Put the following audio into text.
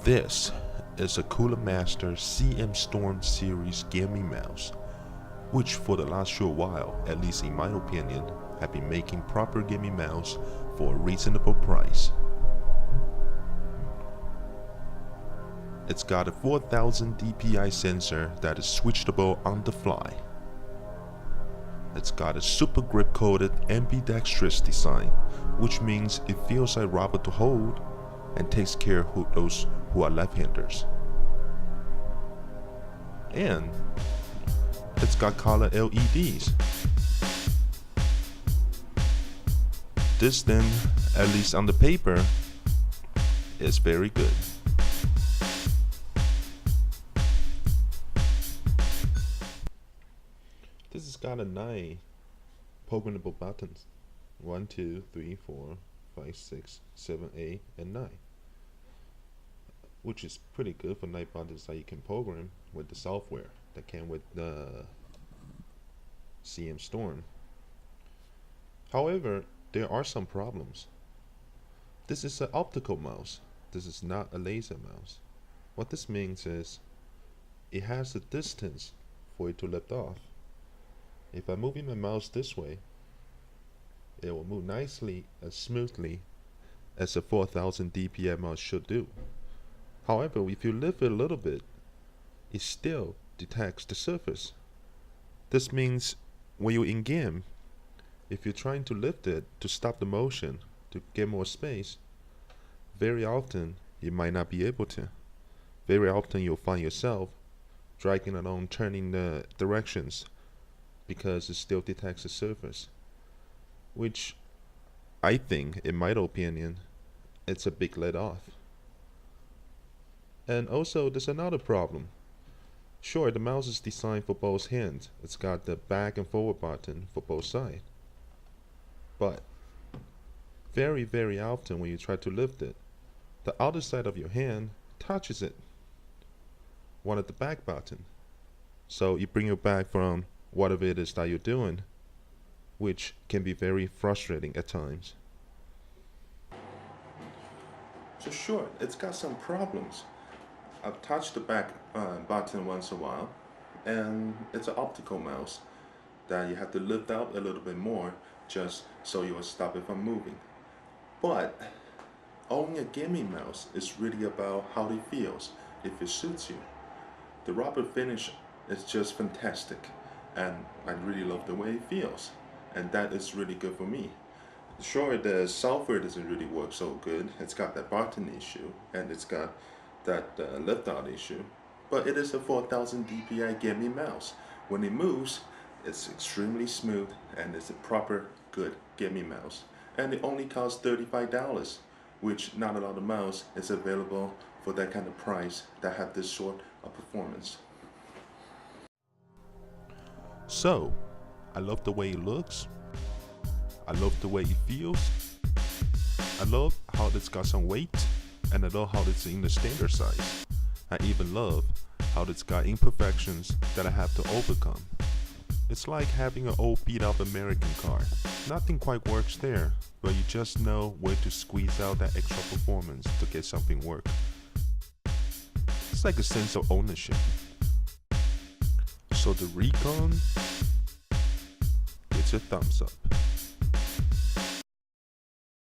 This is a Cooler Master CM Storm series gaming mouse, which for the last short while, at least in my opinion, have been making proper gaming mouse for a reasonable price. It's got a 4000 DPI sensor that is switchable on the fly. It's got a super grip coated ambidextrous design, which means it feels like rubber to hold and takes care of those who are left-handers. And it's got color LEDs. This then, at least on the paper, is very good. This has got a 9 programmable buttons. 1, 2, 3, 4, 5, 6, 7, 8, and 9. Which is pretty good for 9 buttons that you can program with the software that came with the CM Storm. However, there are some problems. This is an optical mouse. This is not a laser mouse. What this means is it has a distance for it to lift off. If I'm moving my mouse this way, it will move nicely and smoothly as a 4000 DPI mouse should do. However, if you lift it a little bit, it still detects the surface. This means when you're in game, if you're trying to lift it to stop the motion, to get more space, very often you might not be able to. Very often you'll find yourself dragging along, turning the directions because it still detects the surface. Which I think, in my opinion, it's a big let off. And also there's another problem. Sure, the mouse is designed for both hands. It's got the back and forward button for both sides. But very often when you try to lift it, the outer side of your hand touches it, one of the back button. So you bring your back from whatever it is that you're doing, which can be very frustrating at times. So sure, it's got some problems. I've touched the back button once in a while, and it's an optical mouse that you have to lift out a little bit more just so you will stop it from moving. But owning a gaming mouse is really about how it feels, if it suits you. The rubber finish is just fantastic, and I really love the way it feels, and that is really good for me. Sure, the software doesn't really work so good. It's got that button issue, and it's got that lift out issue, but it is a 4000 DPI gaming mouse. When it moves, it's extremely smooth, and it's a proper good gaming mouse. And it only costs $35, which not a lot of mouse is available for that kind of price that have this sort of performance. So, I love the way it looks. I love the way it feels. I love how it's got some weight, and I love how it's in the standard size. I even love how it's got imperfections that I have to overcome. It's like having an old beat up American car. Nothing quite works there, but you just know where to squeeze out that extra performance to get something work. It's like a sense of ownership. So the Recon gets a thumbs up.